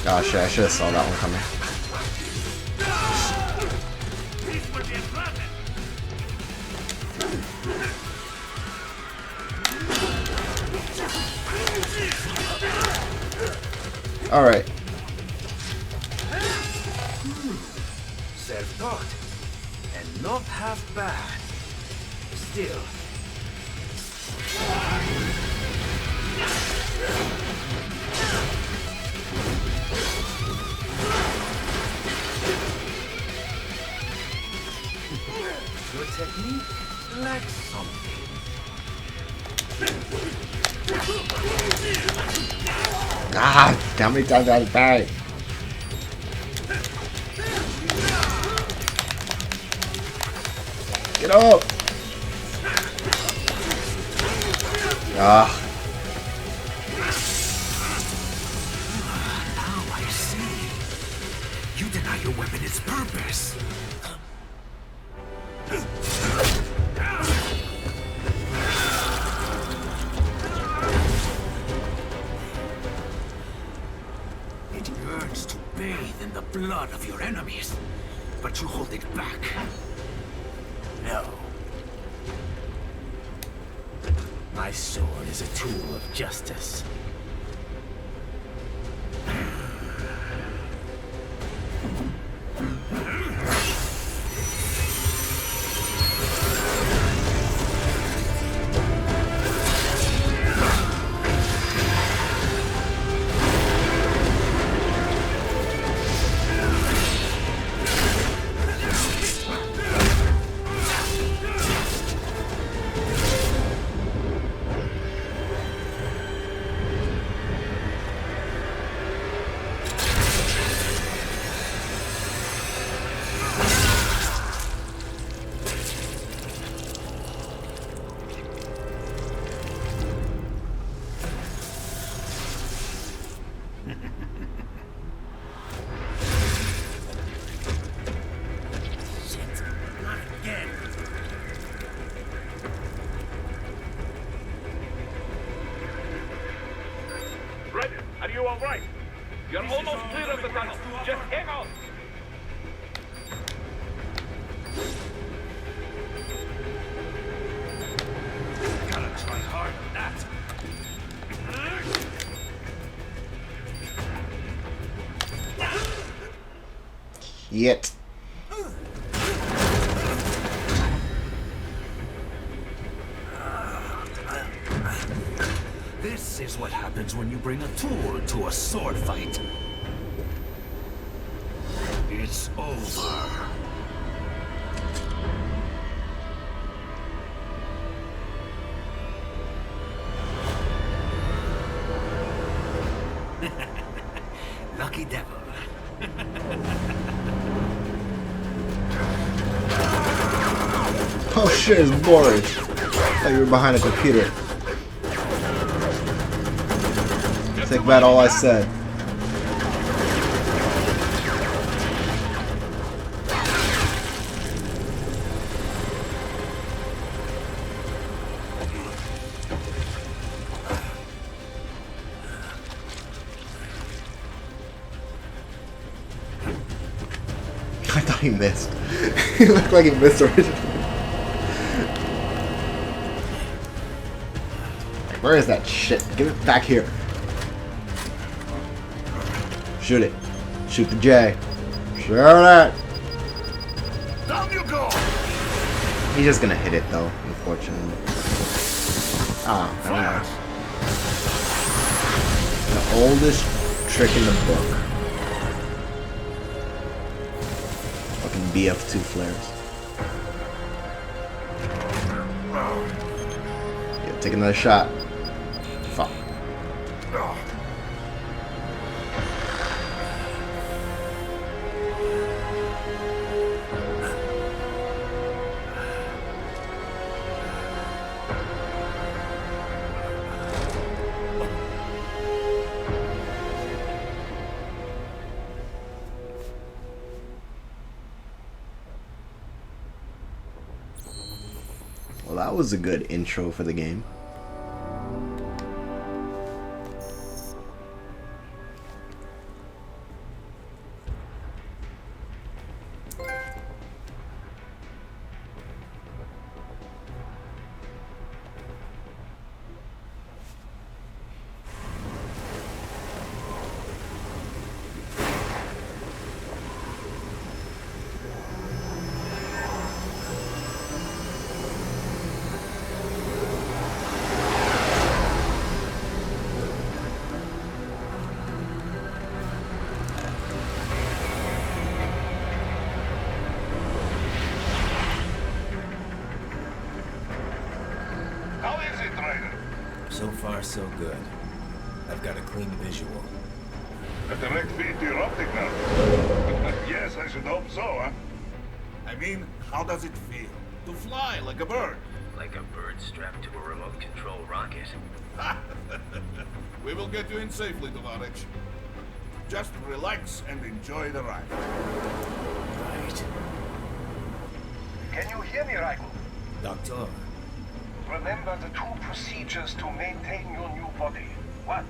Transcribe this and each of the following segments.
Oh shit, I should have saw that one coming. Alright. Self-taught. And not half bad. Still. Your technique lacks something. Ah, how many times I die? Get up! Ah. Now I see. You deny your weapon its purpose. It yearns to bathe in the blood of your enemies, but you hold it back. No. My sword is a tool of justice. Are you all right? You're almost clear of the tunnel. Just hang on. Gotta try hard on that. Yet. This is what happens when you bring a tool to a sword fight. It's over. Lucky devil. Oh shit, it's boring. I thought you were behind a computer. Take back all I said. I thought he missed. He looked like he missed originally. Where is that shit? Give it back here. Shoot it. Shoot the J. Shoot it. Down you go. He's just gonna hit it though, unfortunately. Ah, I don't know. The oldest trick in the book. Fucking BF2 flares. Yeah, take another shot. Fuck. Well, that was a good intro for the game. So far, so good. I've got a clean visual. A direct feed to your optic now. Yes, I should hope so, huh? I mean, how does it feel? To fly like a bird? Like a bird strapped to a remote control rocket. We will get you in safely, Tovarich. Just relax and enjoy the ride. Right. Can you hear me, Raiko? Doctor. Remember the two procedures to maintain your new body. 1.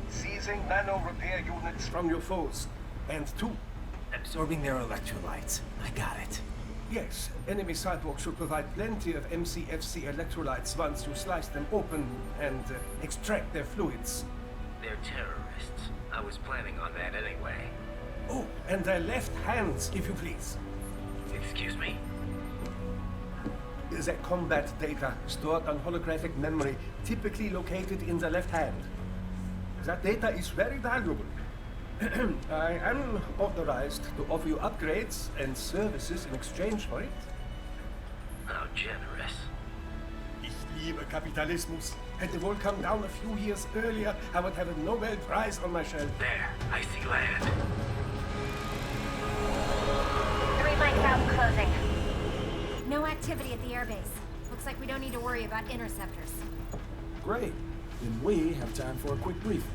Seizing nano repair units from your foes. And 2. Absorbing their electrolytes. I got it. Yes, enemy cyborgs should provide plenty of MCFC electrolytes once you slice them open and extract their fluids. They're terrorists. I was planning on that anyway. Oh, and their left hands, if you please. Excuse me? The combat data stored on holographic memory, typically located in the left hand. That data is very valuable. I am authorized to offer you upgrades and services in exchange for it. How generous. Ich liebe Kapitalismus. Hätte wohl come down a few years earlier, I would have a Nobel Prize on my shelf. There, I see land. 3 mics out, closing. No activity at the airbase. Looks like we don't need to worry about interceptors. Great. Then we have time for a quick briefing.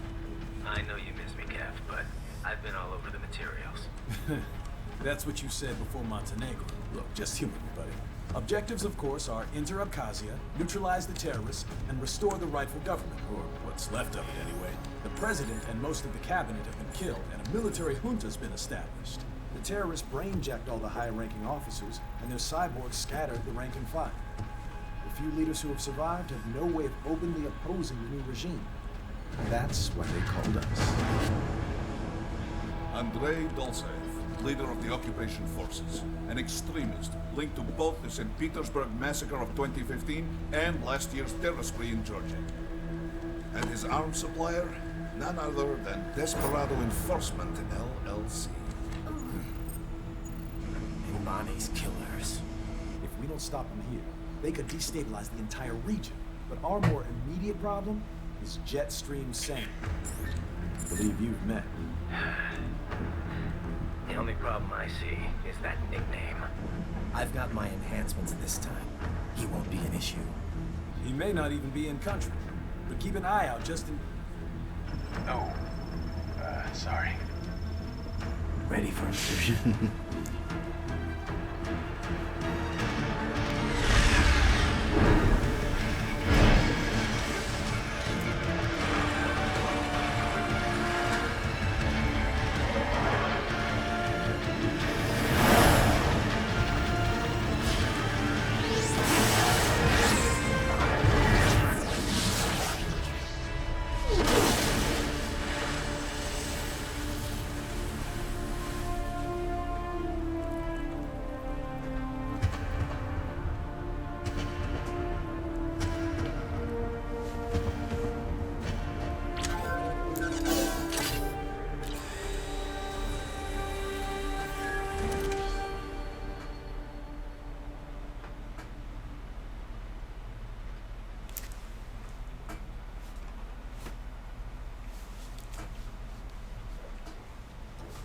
I know you miss me, Kev, but I've been all over the materials. That's what you said before Montenegro. Look, just humor me, buddy. Objectives, of course, are enter Abkhazia, neutralize the terrorists, and restore the rightful government, or what's left of it anyway. The president and most of the cabinet have been killed, and a military junta's been established. The terrorists brain-jacked all the high-ranking officers, and their cyborgs scattered the rank and file. The few leaders who have survived have no way of openly opposing the new regime. That's why they called us. Andrei Dolzaev, leader of the occupation forces, an extremist linked to both the St. Petersburg massacre of 2015 and last year's terror spree in Georgia. And his arms supplier, none other than Desperado Enforcement LLC. Imani's killers. If we don't stop them here, they could destabilize the entire region. But our more immediate problem is Jetstream Sane. I believe you've met. The only problem I see is that nickname. I've got my enhancements this time. He won't be an issue. He may not even be in country, but keep an eye out just in... Oh, sorry. Ready for insertion.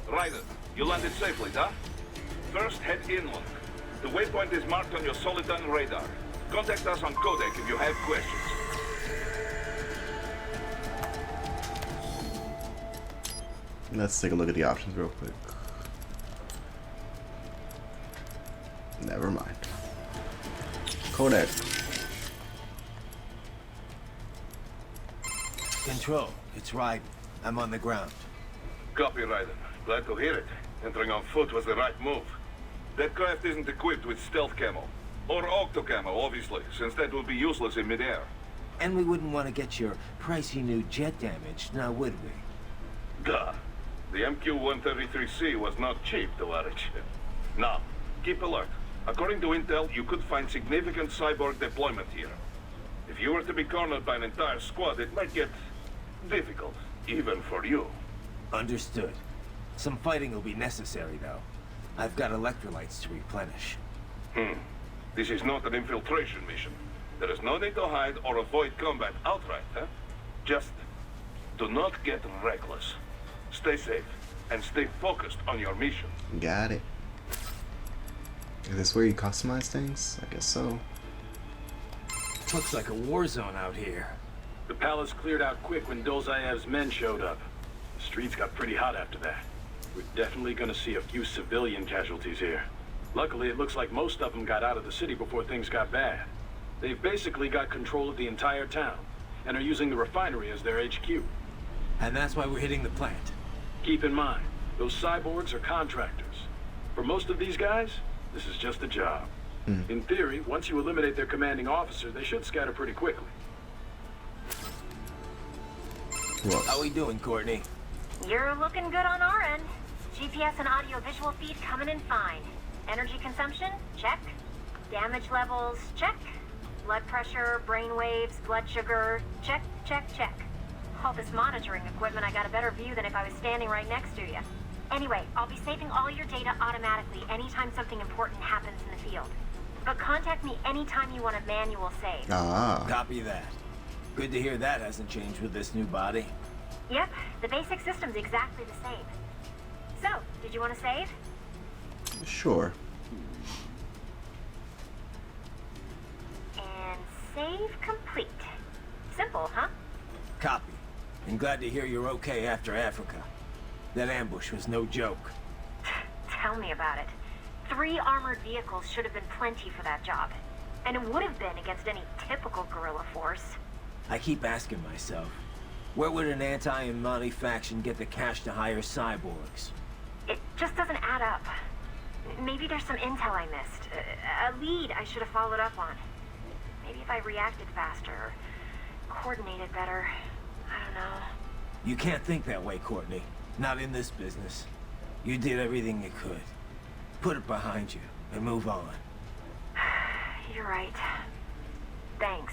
Ryder, you landed safely, huh? First, head inland. The waypoint is marked on your Soliton radar. Contact us on Codec if you have questions. Let's take a look at the options real quick. Never mind. Codec. Control, it's Ryden. I'm on the ground. Copy, Ryder. Glad to hear it. Entering on foot was the right move. That craft isn't equipped with stealth camo. Or octo camo, obviously, since that would be useless in midair. And we wouldn't want to get your pricey new jet damaged, now would we? Duh. The MQ-133C was not cheap, Tovarich. Now, keep alert. According to intel, you could find significant cyborg deployment here. If you were to be cornered by an entire squad, it might get difficult, even for you. Understood. Some fighting will be necessary, though. I've got electrolytes to replenish. This is not an infiltration mission. There is no need to hide or avoid combat outright, huh? Just do not get reckless. Stay safe and stay focused on your mission. Got it. Is this where you customize things? I guess so. Looks like a war zone out here. The palace cleared out quick when Dolzayev's men showed up. The streets got pretty hot after that. We're definitely gonna see a few civilian casualties here. Luckily, it looks like most of them got out of the city before things got bad. They've basically got control of the entire town, and are using the refinery as their HQ. And that's why we're hitting the plant. Keep in mind, those cyborgs are contractors. For most of these guys, this is just a job. In theory, once you eliminate their commanding officer, they should scatter pretty quickly. Whoa. How we doing, Courtney? You're looking good on our end. GPS and audio-visual feed coming in fine. Energy consumption? Check. Damage levels? Check. Blood pressure, brain waves, blood sugar? Check, check, check. All this monitoring equipment, I got a better view than if I was standing right next to you. Anyway, I'll be saving all your data automatically anytime something important happens in the field. But contact me anytime you want a manual save. Ah. Copy that. Good to hear that hasn't changed with this new body. Yep, the basic system's exactly the same. So, did you want to save? Sure. And save complete. Simple, huh? Copy. And glad to hear you're okay after Africa. That ambush was no joke. Tell me about it. 3 armored vehicles should have been plenty for that job. And it would have been against any typical guerrilla force. I keep asking myself, where would an anti-Imani faction get the cash to hire cyborgs? It just doesn't add up. Maybe there's some intel I missed. A lead I should have followed up on. Maybe if I reacted faster, or coordinated better. I don't know. You can't think that way, Courtney. Not in this business. You did everything you could. Put it behind you and move on. You're right. Thanks.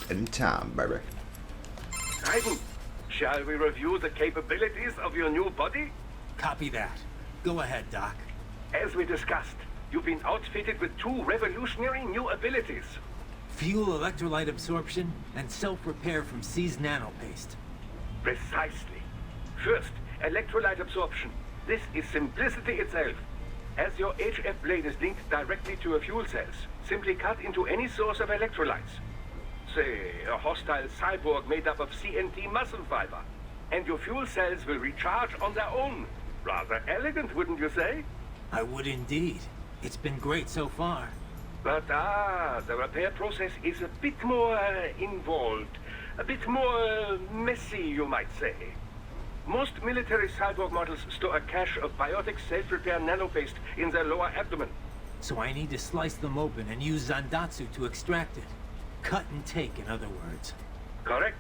Anytime, baby. Raiden, shall we review the capabilities of your new body? Copy that. Go ahead, Doc. As we discussed, you've been outfitted with 2 revolutionary new abilities. Fuel electrolyte absorption and self-repair from C's nanopaste. Precisely. First, electrolyte absorption. This is simplicity itself. As your HF blade is linked directly to your fuel cells, simply cut into any source of electrolytes. Say, a hostile cyborg made up of CNT muscle fiber. And your fuel cells will recharge on their own. Rather elegant, wouldn't you say? I would indeed. It's been great so far. But the repair process is a bit more involved. A bit more messy, you might say. Most military cyborg models store a cache of biotic self-repair nanopaste in their lower abdomen. So I need to slice them open and use Zandatsu to extract it. Cut and take, in other words. Correct.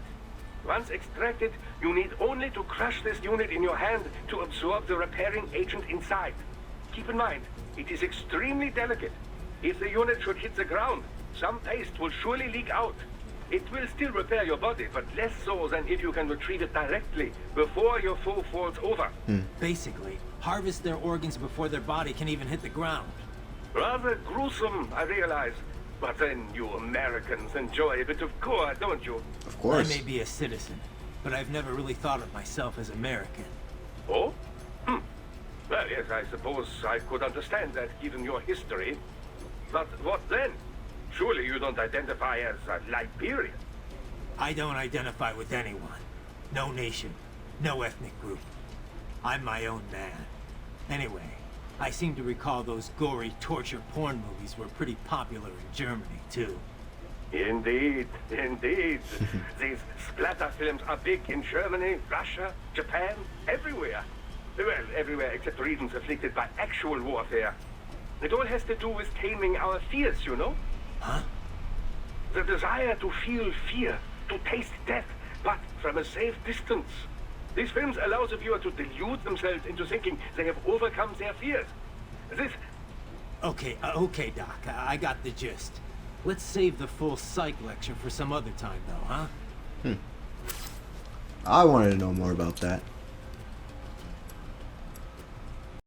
Once extracted, you need only to crush this unit in your hand to absorb the repairing agent inside. Keep in mind, it is extremely delicate. If the unit should hit the ground, some paste will surely leak out. It will still repair your body, but less so than if you can retrieve it directly before your foe falls over. Basically, harvest their organs before their body can even hit the ground. Rather gruesome, I realize. But then you Americans enjoy a bit of gore, don't you? Of I course. may be a citizen, but I've never really thought of myself as American. Oh? Well, yes, I suppose I could understand that given your history. But what then? Surely you don't identify as a Liberian. I don't identify with anyone. No nation, no ethnic group. I'm my own man. Anyway, I seem to recall those gory torture porn movies were pretty popular in Germany, too. Indeed, indeed. These splatter films are big in Germany, Russia, Japan, everywhere. Well, everywhere except regions afflicted by actual warfare. It all has to do with taming our fears, you know? Huh? The desire to feel fear, to taste death, but from a safe distance. These films allow the viewer to delude themselves into thinking they have overcome their fears. This... Okay, Doc, I got the gist. Let's save the full psych lecture for some other time, though, huh? I wanted to know more about that.